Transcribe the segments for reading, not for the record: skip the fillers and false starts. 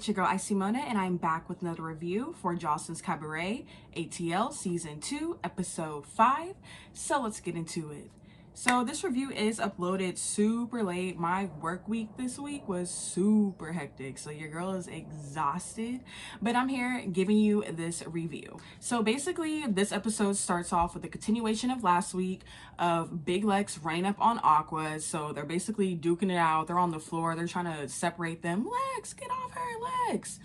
it's your girl Simona, and I'm back with another review for Jocelyn's Cabaret ATL Season 2, Episode 5. So let's get into it. So this review is uploaded super late. My work week this week was super hectic, so your girl is exhausted, but I'm here giving you this review. So basically, this episode starts off with a continuation of last week of Big Lex running up on Aqua. So they're basically duking it out. They're on the floor. They're trying to separate them. Lex, get off her, Lex.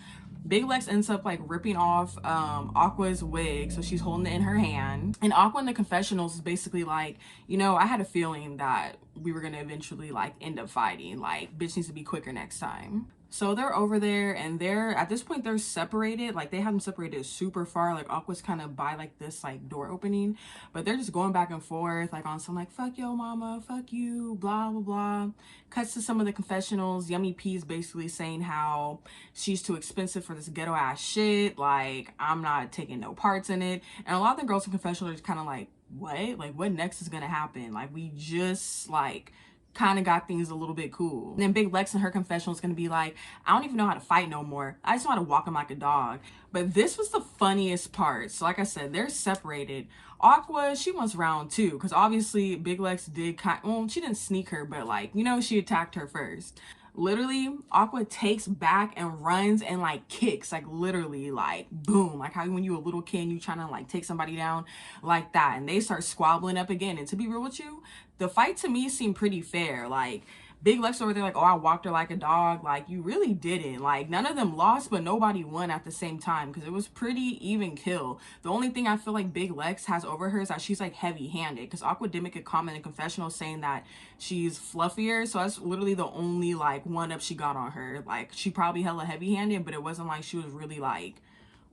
Big Lex ends up like ripping off Aqua's wig, so she's holding it in her hand. And Aqua in the confessionals is basically like, you know, I had a feeling that we were gonna eventually like end up fighting. Like, bitch needs to be quicker next time. So they're over there, and they're at this point they're separated. Like, they have them separated super far. Like, Aqua's kind of by like this like door opening, but they're just going back and forth like on some like fuck yo mama, fuck you, blah blah blah. Cuts to some of the confessionals. Yummy P's basically saying how she's too expensive for this ghetto ass shit. Like, I'm not taking no parts in it. And a lot of the girls in confessional are just kind of like, what? Like, what next is gonna happen? Like, we just like kind of got things a little bit cool. And then Big Lex in her confessional is going to be like, I don't even know how to fight no more. I just know how to walk him like a dog. But this was the funniest part. So like I said, they're separated. Aqua, she wants round two, because obviously Big Lex did well, she didn't sneak her, but like, you know, she attacked her first. Literally, Aqua takes back and runs and like kicks, like literally, like boom, like how when you a little kid and you trying to like take somebody down like that, and they start squabbling up again. And to be real with you, the fight to me seemed pretty fair. Like, Big Lex over there like, oh, I walked her like a dog. Like, you really didn't. Like, none of them lost, but nobody won at the same time, because it was pretty even kill. The only thing I feel like Big Lex has over her is that she's like heavy-handed, because Aqua did make a comment in confessional saying that she's fluffier, so that's literally the only like one up she got on her. Like, she probably hella heavy-handed, but it wasn't like she was really like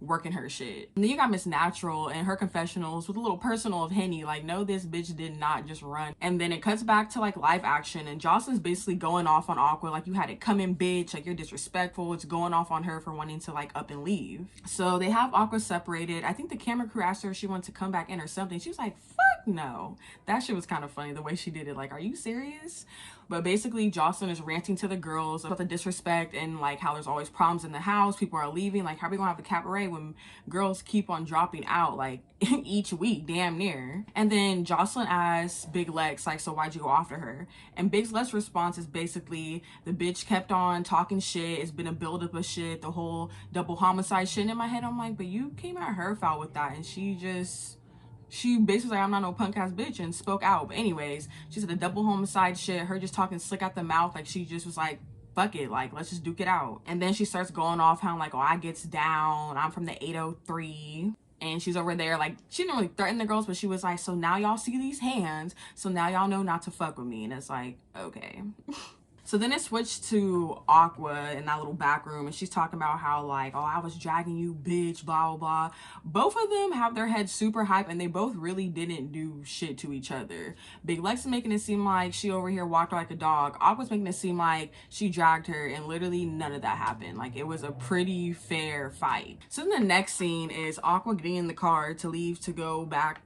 working her shit. And then you got Miss Natural and her confessionals with a little personal of Henny, like, no, this bitch did not just run. And then it cuts back to like live action, and Jocelyn's basically going off on Aqua, like, you had it coming, bitch, like, you're disrespectful. It's going off on her for wanting to like up and leave. So they have Aqua separated. I think the camera crew asked her if she wanted to come back in or something. She was like, fuck no. That shit was kind of funny the way she did it. Like, are you serious? But basically, Jocelyn is ranting to the girls about the disrespect and like how there's always problems in the house. People are leaving. Like, how are we gonna have a cabaret when girls keep on dropping out like each week, damn near? And then Jocelyn asks Big Lex, like, so why'd you go after her? And Big Lex's response is basically, the bitch kept on talking shit. It's been a buildup of shit, the whole double homicide shit. In my head, I'm like, but you came at her foul with that, and she basically like, I'm not no punk ass bitch, and spoke out. But anyways, she said the double homicide shit, her just talking slick out the mouth, like she just was like, fuck it, like, let's just duke it out. And then she starts going off how like, oh, I gets down, I'm from the 803. And she's over there like, she didn't really threaten the girls, but she was like, so now y'all see these hands, so now y'all know not to fuck with me. And it's like, okay. So then it switched to Aqua in that little back room, and she's talking about how like, oh, I was dragging you, bitch, blah, blah, blah. Both of them have their heads super hype, and they both really didn't do shit to each other. Big Lex is making it seem like she over here walked her like a dog. Aqua's making it seem like she dragged her, and literally none of that happened. Like, it was a pretty fair fight. So then the next scene is Aqua getting in the car to leave to go back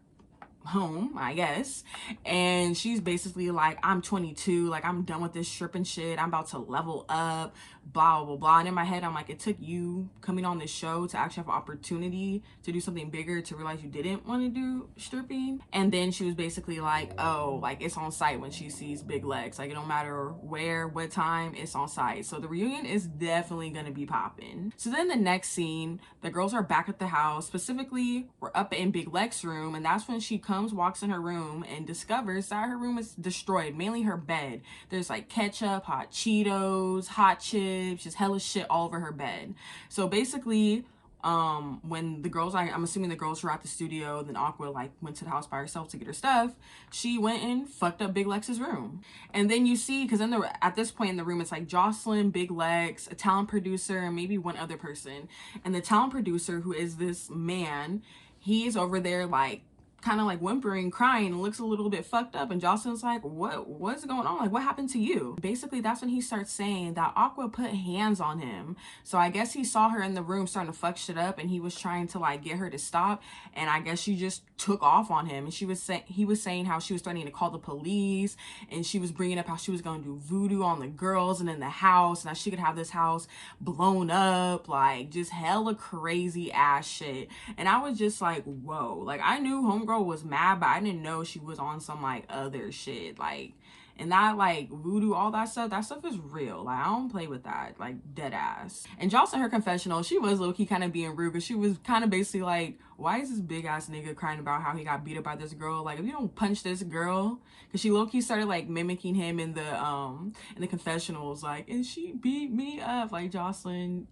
home, I guess, and she's basically like, I'm 22, like, I'm done with this stripping shit, I'm about to level up, blah blah blah. And in my head, I'm like, it took you coming on this show to actually have an opportunity to do something bigger to realize you didn't want to do stripping. And then she was basically like, oh, like, it's on site when she sees Big Lex, like, it don't matter where, what time, it's on site. So the reunion is definitely gonna be popping. So then the next scene, the girls are back at the house. Specifically, we're up in Big Lex's room, and that's when she comes, walks in her room, and discovers that her room is destroyed, mainly her bed. There's like ketchup, hot Cheetos, hot chips, just hella shit all over her bed. So basically, when the girls, I'm assuming the girls were at the studio, then Aqua like went to the house by herself to get her stuff, she went and fucked up Big Lex's room. And then you see, because then at this point in the room, it's like Jocelyn, Big Lex, a talent producer, and maybe one other person. And the talent producer, who is this man, he's over there like kind of like whimpering, crying, and looks a little bit fucked up. And Jocelyn's like, what's going on? Like, what happened to you? Basically, that's when he starts saying that Aqua put hands on him. So I guess he saw her in the room starting to fuck shit up, and he was trying to like get her to stop. And I guess she just took off on him. And he was saying how she was starting to call the police, and she was bringing up how she was going to do voodoo on the girls and in the house, and that she could have this house blown up, like just hella crazy ass shit. And I was just like, whoa. Like, I knew homegirl was mad, but I didn't know she was on some like other shit. Like, and that like voodoo, all that stuff is real. Like, I don't play with that, like dead ass. And Jocelyn, her confessional, she was low-key kind of being rude, because she was kind of basically like, why is this big ass nigga crying about how he got beat up by this girl? Like, if you don't punch this girl, because she low-key started like mimicking him in the confessionals, like, and she beat me up. Like, Jocelyn,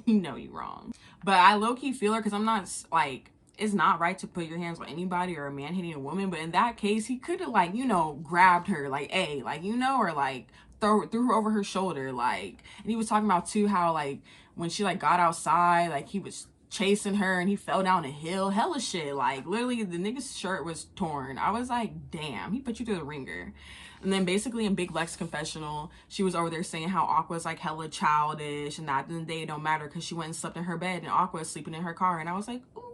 you know you wrong. But I low-key feel her, because I'm not like, it's not right to put your hands on anybody or a man hitting a woman. But in that case, he could have like, you know, grabbed her like, hey, like, you know, or like threw her over her shoulder. Like, and he was talking about too how like when she like got outside, like he was chasing her and he fell down a hill, hella shit. Like, literally the nigga's shirt was torn. I was like, damn, he put you through the ringer. And then basically in Big Lex confessional, she was over there saying how Aqua's like hella childish, and that at the end of the day it don't matter because she went and slept in her bed and Aqua is sleeping in her car. And I was like, ooh.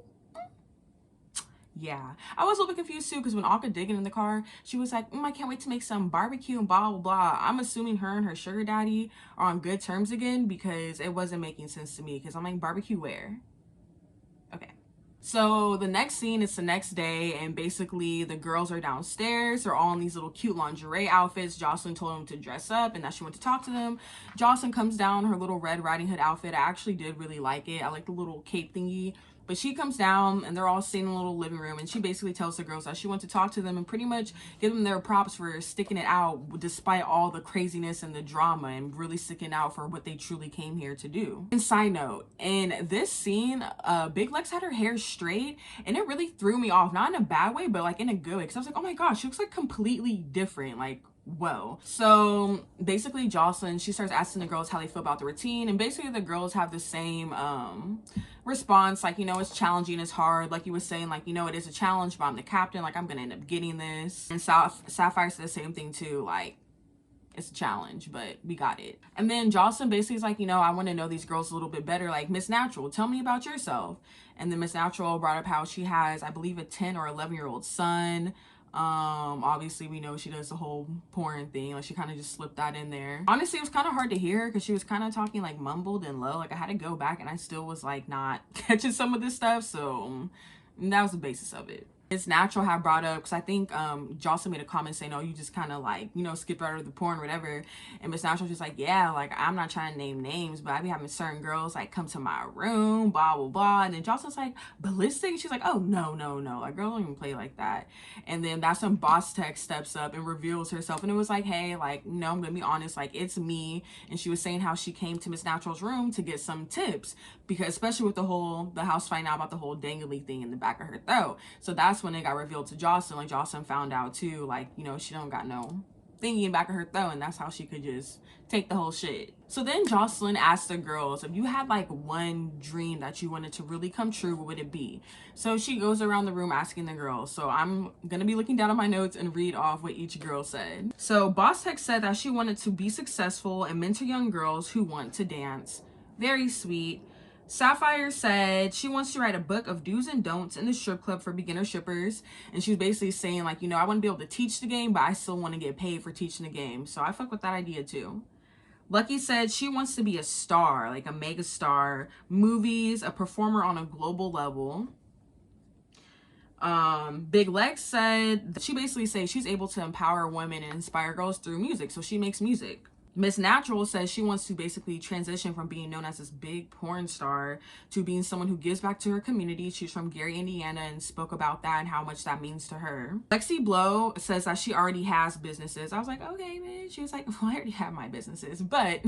Yeah, I was a little bit confused too, because when Aqua digging in the car, she was like, I can't wait to make some barbecue and blah blah blah. I'm assuming her and her sugar daddy are on good terms again, because it wasn't making sense to me, because I'm like, barbecue where? Okay. So the next scene is the next day, and basically the girls are downstairs. They're all in these little cute lingerie outfits. Jocelyn told them to dress up and that she went to talk to them. Jocelyn comes down her little Red Riding Hood outfit. I actually did really like it. I like the little cape thingy. But she comes down and they're all sitting in a little living room, and she basically tells the girls that she wants to talk to them and pretty much give them their props for sticking it out despite all the craziness and the drama, and really sticking out for what they truly came here to do. And side note, in this scene, Big Lex had her hair straight, and it really threw me off. Not in a bad way, but like in a good way, because I was like, oh my gosh, she looks like completely different. Like, whoa. So basically Jocelyn, she starts asking the girls how they feel about the routine, and basically the girls have the same response, like, you know, it's challenging, it's hard, like you were saying, like, you know, it is a challenge, but I'm the captain, like I'm gonna end up getting this. And Sapphire said the same thing too, like, it's a challenge, but we got it. And then Jocelyn basically is like, you know, I want to know these girls a little bit better, like, Miss Natural, tell me about yourself. And then Miss Natural brought up how she has, I believe, a 10 or 11-year-old son. Obviously we know she does the whole porn thing, like she kind of just slipped that in there. Honestly, it was kind of hard to hear because she was kind of talking like mumbled and low. Like, I had to go back and I still was like not catching some of this stuff, so that was the basis of it. Miss Natural had brought up, because I think Jocelyn made a comment saying, oh, you just kind of like, you know, skip out of the porn or whatever. And Miss Natural just like, yeah, like, I'm not trying to name names, but I be having certain girls like come to my room, blah blah blah. And then Jocelyn's like, ballistic? She's like, oh no, like, girl don't even play like that. And then that's when Boss Tech steps up and reveals herself, and it was like, hey, like, no, I'm gonna be honest, like, it's me. And she was saying how she came to Miss Natural's room to get some tips, because especially with the house finding out about the whole dangly thing in the back of her throat. So that's when it got revealed to Jocelyn. Like, Jocelyn found out too, like, you know, she don't got no thingy in the back of her throat, and that's how she could just take the whole shit. So then Jocelyn asked the girls, if you had like one dream that you wanted to really come true, what would it be? So she goes around the room asking the girls. So I'm gonna be looking down at my notes and read off what each girl said. So Boss Tech said that she wanted to be successful and mentor young girls who want to dance. Very sweet. Sapphire said she wants to write a book of do's and don'ts in the strip club for beginner strippers. And she was basically saying, like, you know, I want to be able to teach the game, but I still want to get paid for teaching the game. So I fuck with that idea too. Lucky said she wants to be a star, like a mega star, movies, a performer on a global level. Big Lex said she basically says she's able to empower women and inspire girls through music, so she makes music. Miss Natural says she wants to basically transition from being known as this big porn star to being someone who gives back to her community. She's from Gary, Indiana, and spoke about that and how much that means to her. Lexi Blow says that she already has businesses. I was like, okay, man. She was like, well, I already have my businesses, but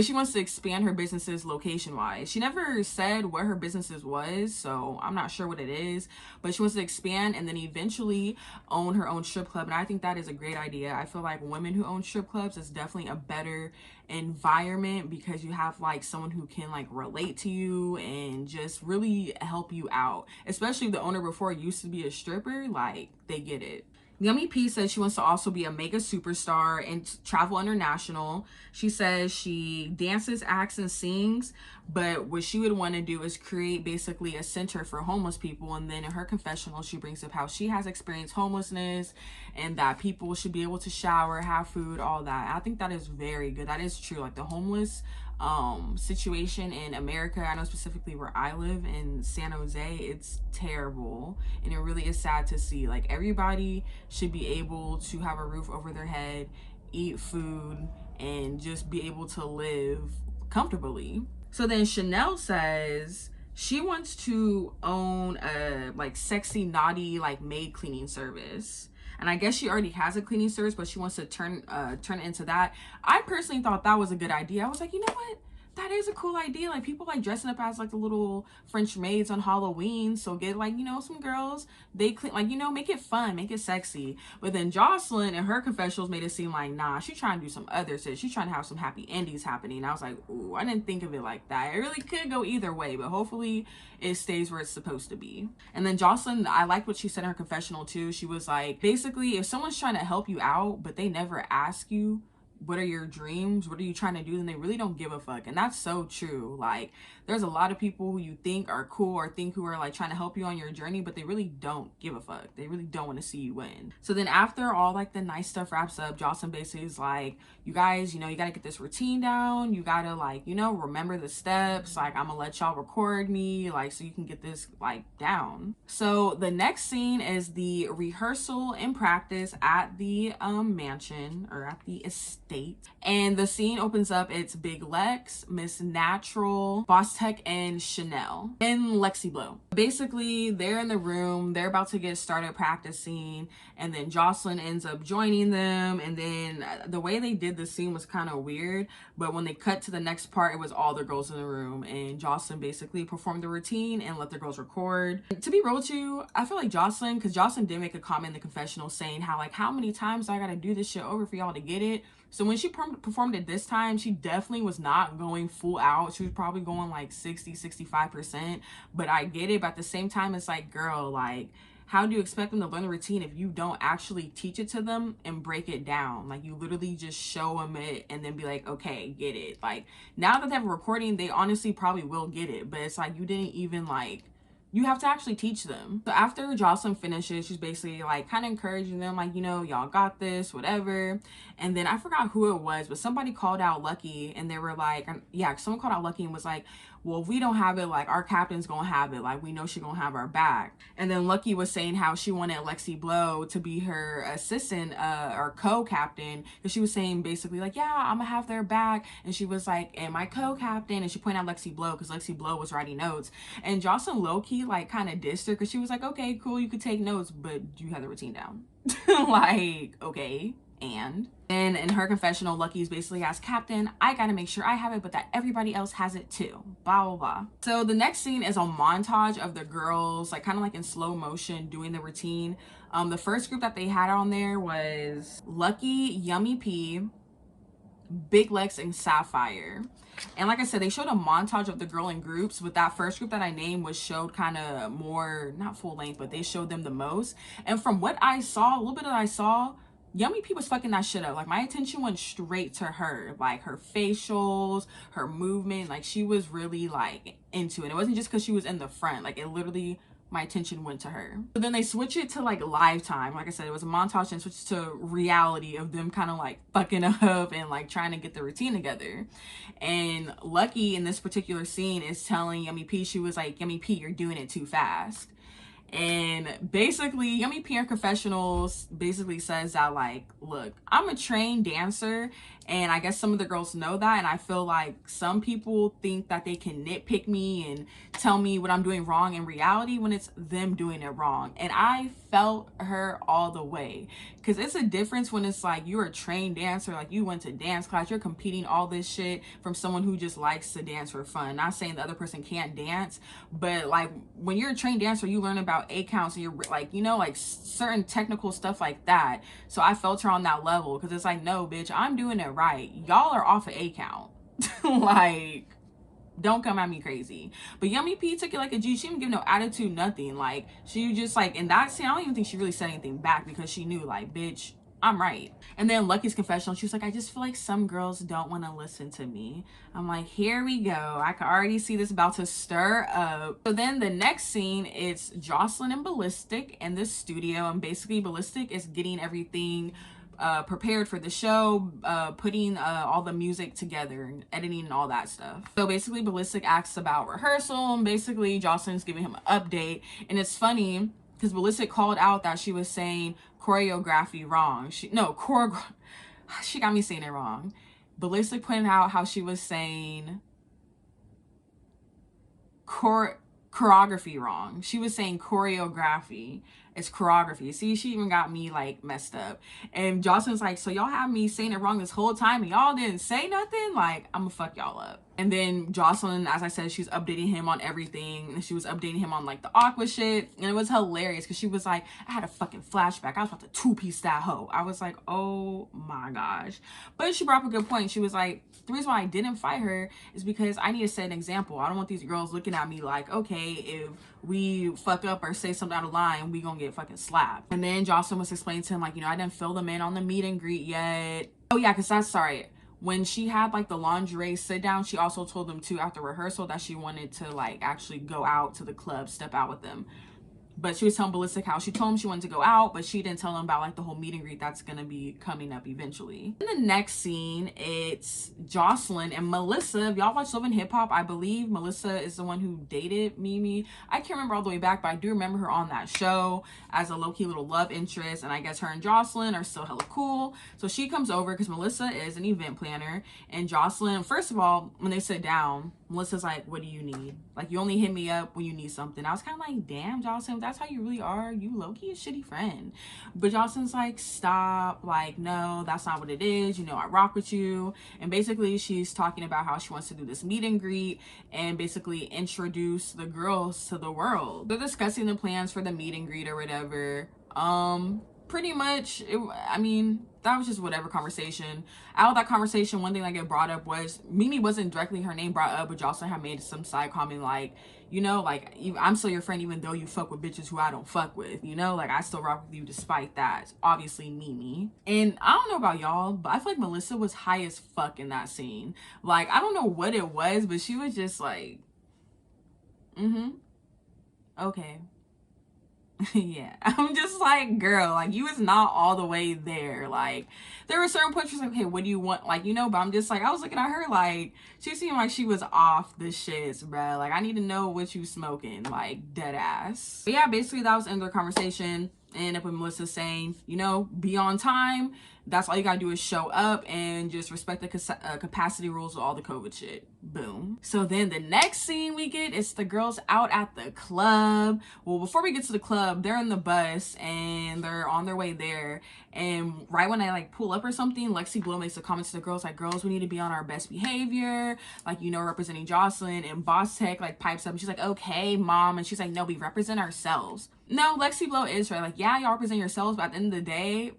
she wants to expand her businesses location-wise. She never said where her businesses was, so I'm not sure what it is, but she wants to expand and then eventually own her own strip club, and I think that is a great idea. I feel like women who own strip clubs is definitely a better better environment because you have like someone who can like relate to you and just really help you out. Especially if the owner before used to be a stripper, like they get it. Yummy P says she wants to also be a mega superstar and travel international. She says she dances, acts, and sings, but what she would want to do is create basically a center for homeless people. And then in her confessional, she brings up how she has experienced homelessness and that people should be able to shower, have food, all that. I think that is very good. That is true. Like the homeless situation in America, I know specifically where I live in San Jose, it's terrible and it really is sad to see. Like everybody should be able to have a roof over their head, eat food, and just be able to live comfortably. So then Chanel says she wants to own a like sexy naughty like maid cleaning service. And I guess she already has a cleaning service, but she wants to turn it into that. I personally thought that was a good idea. I was like, you know what? That is a cool idea. Like people like dressing up as like the little French maids on Halloween. So get like, you know, some girls, they clean, like, you know, make it fun, make it sexy. But then Jocelyn and her confessionals made it seem like, nah, she's trying to do some other shit. She's trying to have some happy endings happening. And I was like, ooh, I didn't think of it like that. It really could go either way, but hopefully it stays where it's supposed to be. And then Jocelyn, I like what she said in her confessional too. She was like, basically, if someone's trying to help you out, but they never ask you, what are your dreams, what are you trying to do, then they really don't give a fuck. And that's so true. Like there's a lot of people who you think are cool or think who are like trying to help you on your journey, but they really don't give a fuck. They really don't want to see you win. So then after all like the nice stuff wraps up, Jocelyn basically is like, you guys, you know, you gotta get this routine down, you gotta like, you know, remember the steps, like I'm gonna let y'all record me, like so you can get this like down. So the next scene is the rehearsal and practice at the mansion or at the estate. And the scene opens up, it's Big Lex, Miss Natural, Boss Tech, and Chanel and Lexi Blow. Basically they're in the room, they're about to get started practicing, and then Jocelyn ends up joining them. And then the way they did the scene was kind of weird, but when they cut to the next part, it was all the girls in the room, and Jocelyn basically performed the routine and let the girls record. To be real with you, I feel like Jocelyn, because Jocelyn did make a comment in the confessional saying how like, how many times do I gotta do this shit over for y'all to get it? So when she performed it this time, she definitely was not going full out. She was probably going like 60-65%, but I get it. But at the same time, it's like, girl, like, how do you expect them to learn the routine if you don't actually teach it to them and break it down? Like you literally just show them it and then be like, okay, get it. Like now that they have a recording, they honestly probably will get it, but it's like you didn't even like, you have to actually teach them. So after Jocelyn finishes, she's basically like kind of encouraging them, like, you know, y'all got this, whatever. And then I forgot who it was, but somebody called out Lucky, and they were like, yeah, someone called out Lucky and was like, well, if we don't have it, like our captain's gonna have it, like we know she gonna have our back. And then Lucky was saying how she wanted Lexi Blow to be her assistant or co-captain, because she was saying basically like, yeah, I'm gonna have their back. And she was like, and my co-captain, and she pointed out Lexi Blow because Lexi Blow was writing notes, and Jocelyn low-key like kind of dissed her because she was like, okay, cool, you could take notes, but do you have the routine down? Like, okay. And in her confessional, Lucky's basically asked, Captain, I gotta make sure I have it, but that everybody else has it too. Blah, blah, blah. So the next scene is a montage of the girls, like kind of like in slow motion doing the routine. The first group that they had on there was Lucky, Yummy P, Big Lex, and Sapphire. And like I said, they showed a montage of the girl in groups, but that first group that I named was showed kind of more, not full length, but they showed them the most. And from what I saw, a little bit that I saw, Yummy P was fucking that shit up. Like my attention went straight to her, like her facials, her movement, like she was really like into it. It wasn't just because she was in the front, like it literally, my attention went to her. But then they switch it to like live time. Like I said, it was a montage and switched to reality of them kind of like fucking up and like trying to get the routine together. And Lucky in this particular scene is telling Yummy P, she was like, Yummy P, you're doing it too fast. And basically Yummy P in confessionals basically says that like, look, I'm a trained dancer, and I guess some of the girls know that, and I feel like some people think that they can nitpick me and tell me what I'm doing wrong in reality when it's them doing it wrong. And I felt her all the way, because it's a difference when it's like you're a trained dancer, like you went to dance class, you're competing all this shit, from someone who just likes to dance for fun. Not saying the other person can't dance, but like when you're a trained dancer, you learn about about 8 counts and you're like, you know, like certain technical stuff like that. So I felt her on that level, because it's like, no bitch, I'm doing it right, y'all are off of 8 count. Like, don't come at me crazy. But Yummy P took it like a G. She didn't give no attitude, nothing. Like, she just like, in that scene, I don't even think she really said anything back, because she knew, like, bitch, I'm right. And then Lucky's confessional, she was like, I just feel like some girls don't want to listen to me. I'm like, here we go. I can already see this about to stir up. So then the next scene, it's Jocelyn and Ballistic in the studio, and basically Ballistic is getting everything prepared for the show, putting all the music together and editing and all that stuff. So basically Ballistic asks about rehearsal, and basically Jocelyn's giving him an update. And it's funny because Ballistic called out that she was saying choreography wrong. She got me saying it wrong. Ballistic pointed out how she was saying choreography wrong. She was saying choreography. It's choreography. See, she even got me like messed up. And Jocelyn's like, so y'all have me saying it wrong this whole time and y'all didn't say nothing? Like, I'm gonna fuck y'all up. And then Jocelyn, as I said, she's updating him on everything. And she was updating him on like the Aqua shit. And it was hilarious because she was like, I had a fucking flashback. I was about to two-piece that hoe. I was like, oh my gosh. But she brought up a good point. She was like, the reason why I didn't fight her is because I need to set an example. I don't want these girls looking at me like, okay, if we fuck up or say something out of line, we gonna get fucking slapped. And then Jocelyn was explaining to him like, you know, I didn't fill them in on the meet and greet yet. Oh yeah, because that's, sorry, when she had like the lingerie sit down, she also told them too after rehearsal that she wanted to like actually go out to the club, step out with them. But she was telling Ballistic how she told him she wanted to go out, but she didn't tell him about like the whole meet and greet that's gonna be coming up eventually. In the next scene, it's Jocelyn and Melissa. If y'all watch Love and Hip Hop, I believe Melissa is the one who dated Mimi. I can't remember all the way back, but I do remember her on that show as a low-key little love interest. And I guess her and Jocelyn are still hella cool. So she comes over because Melissa is an event planner. And Jocelyn, first of all, when they sit down, Melissa's like, what do you need? Like, you only hit me up when you need something. I was kind of like, damn, Jocelyn, that's how you really are. You low-key a shitty friend. But Jocelyn's like, stop. Like, no, that's not what it is. You know, I rock with you. And basically, she's talking about how she wants to do this meet and greet and basically introduce the girls to the world. They're discussing the plans for the meet and greet or whatever. Pretty much, I mean, that was just whatever conversation. Out of that conversation, one thing that got brought up was, Mimi wasn't directly her name brought up, but Jocelyn had made some side comment like, you know, like, I'm still your friend even though you fuck with bitches who I don't fuck with, you know, like, I still rock with you despite that. Obviously Mimi. And I don't know about y'all, but I feel like Melissa was high as fuck in that scene. Like, I don't know what it was, but she was just like, okay. Yeah, I'm just like, girl, like, you was not all the way there. Like, there were certain points where like, okay, what do you want? Like, you know, but I'm just like, I was looking at her like, she seemed like she was off the shits, bruh. Like, I need to know what you smoking, like, dead ass. But yeah, basically that was the end of their conversation. And up with Melissa saying, you know, be on time. That's all you gotta do is show up and just respect the capacity rules of all the COVID shit. Boom. So then the next scene we get is the girls out at the club. Well, before we get to the club, they're in the bus and they're on their way there. And right when I like pull up or something, Lexi Blow makes a comment to the girls like, girls, we need to be on our best behavior. Like, you know, representing Jocelyn. And Boss Tech like pipes up and she's like, okay, mom. And she's like, no, we represent ourselves. No, Lexi Blow is right. Like, yeah, y'all represent yourselves, but at the end of the day,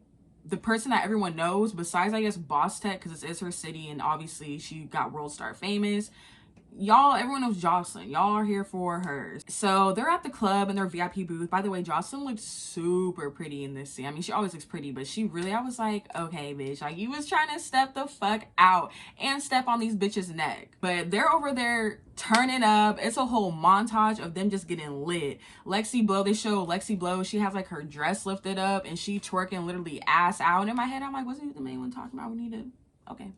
the person that everyone knows, besides, I guess, Boss Tech, because this is her city, and obviously she got world star famous, y'all, everyone knows Jocelyn. Y'all are here for her. So they're at the club in their VIP booth. By the way, Jocelyn looked super pretty in this scene. I mean, she always looks pretty, but she really, I was like, okay, bitch, like, you was trying to step the fuck out and step on these bitches' neck. But they're over there turning up. It's a whole montage of them just getting lit. Lexi Blow, they show Lexi Blow, she has like her dress lifted up and she twerking literally ass out. And in my head, I'm like, wasn't you the main one talking about we need to, okay.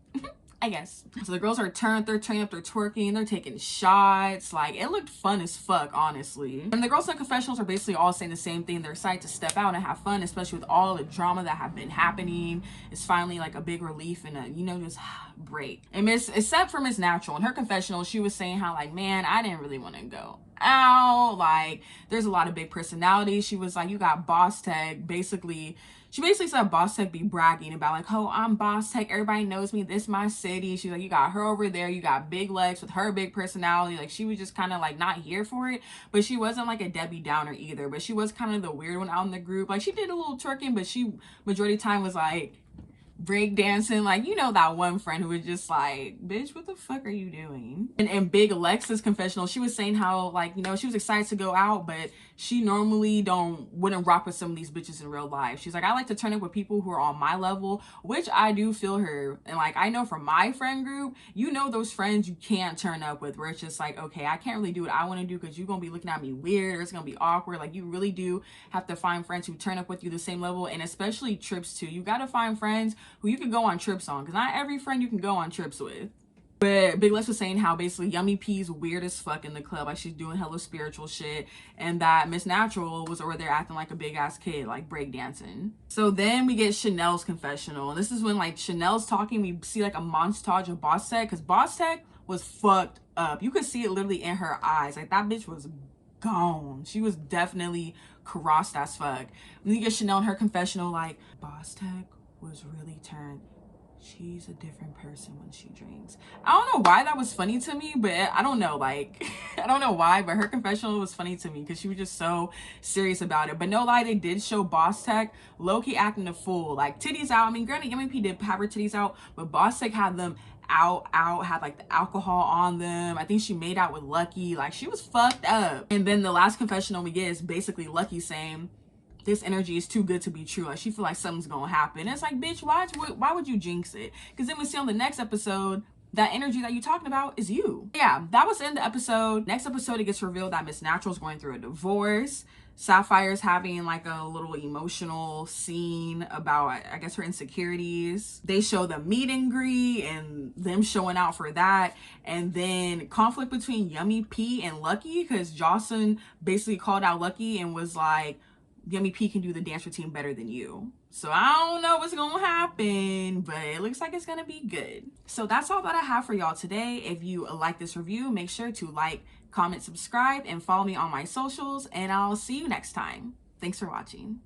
I guess. So the girls are turned, they're turning up, they're twerking, they're taking shots. Like, it looked fun as fuck, honestly. And the girls in confessionals are basically all saying the same thing. They're excited to step out and have fun, especially with all the drama that have been happening. It's finally like a big relief and a, you know, just break. And except for Miss Natural, in her confessional, she was saying how like, man, I didn't really want to go out. Like, there's a lot of big personalities. She was like, you got Boss Tech. She basically said Boss Tech be bragging about like, oh, I'm Boss Tech. Everybody knows me. This my city. She's like, you got her over there. You got Big Lex with her big personality. Like, she was just kind of like not here for it. But she wasn't like a Debbie Downer either. But she was kind of the weird one out in the group. Like, she did a little twerking, but she majority of the time was like break dancing, like, you know, that one friend who was just like, bitch, what the fuck are you doing? And in Big Alexa's confessional, she was saying how, like, you know, she was excited to go out, but she normally wouldn't rock with some of these bitches in real life. She's like, I like to turn up with people who are on my level, which I do feel her. And like, I know from my friend group, you know, those friends you can't turn up with, where it's just like, okay, I can't really do what I want to do because you're gonna be looking at me weird, or it's gonna be awkward. Like, you really do have to find friends who turn up with you the same level. And especially trips too, you gotta find friends who you can go on trips on, because not every friend you can go on trips with. But Big Lex was saying how basically Yummy P's weird as fuck in the club, like she's doing hella spiritual shit, and that Miss Natural was over there acting like a big ass kid, like breakdancing. So then we get Chanel's confessional, and this is when like Chanel's talking, we see like a montage of Boss Tech, because Boss Tech was fucked up. You could see it literally in her eyes, like that bitch was gone. She was definitely crossed as fuck. When you get Chanel in her confessional, like, Boss Tech was really turned. She's a different person when she drinks. I don't know why that was funny to me, but I don't know, like, I don't know why, but her confessional was funny to me because she was just so serious about it. But no lie, they did show Boss Tech low-key acting a fool, like titties out. I mean, granted, Yummy P did have her titties out, but Boss Tech had them out, had like the alcohol on them. I think she made out with Lucky, like she was fucked up. And then the last confessional we get is basically Lucky saying, this energy is too good to be true. Like, she feel like something's gonna happen. It's like, bitch, why would you jinx it? Because then we see on the next episode, that energy that you're talking about is you. Yeah, that was in the episode. Next episode, it gets revealed that Miss Natural's going through a divorce. Sapphire's having like a little emotional scene about, I guess, her insecurities. They show the meet and greet and them showing out for that. And then conflict between Yummy P and Lucky, because Jocelyn basically called out Lucky and was like, Yummy P can do the dance routine better than you. So I don't know what's gonna happen, but it looks like it's gonna be good. So that's all that I have for y'all today. If you like this review, make sure to like, comment, subscribe, and follow me on my socials, and I'll see you next time. Thanks for watching.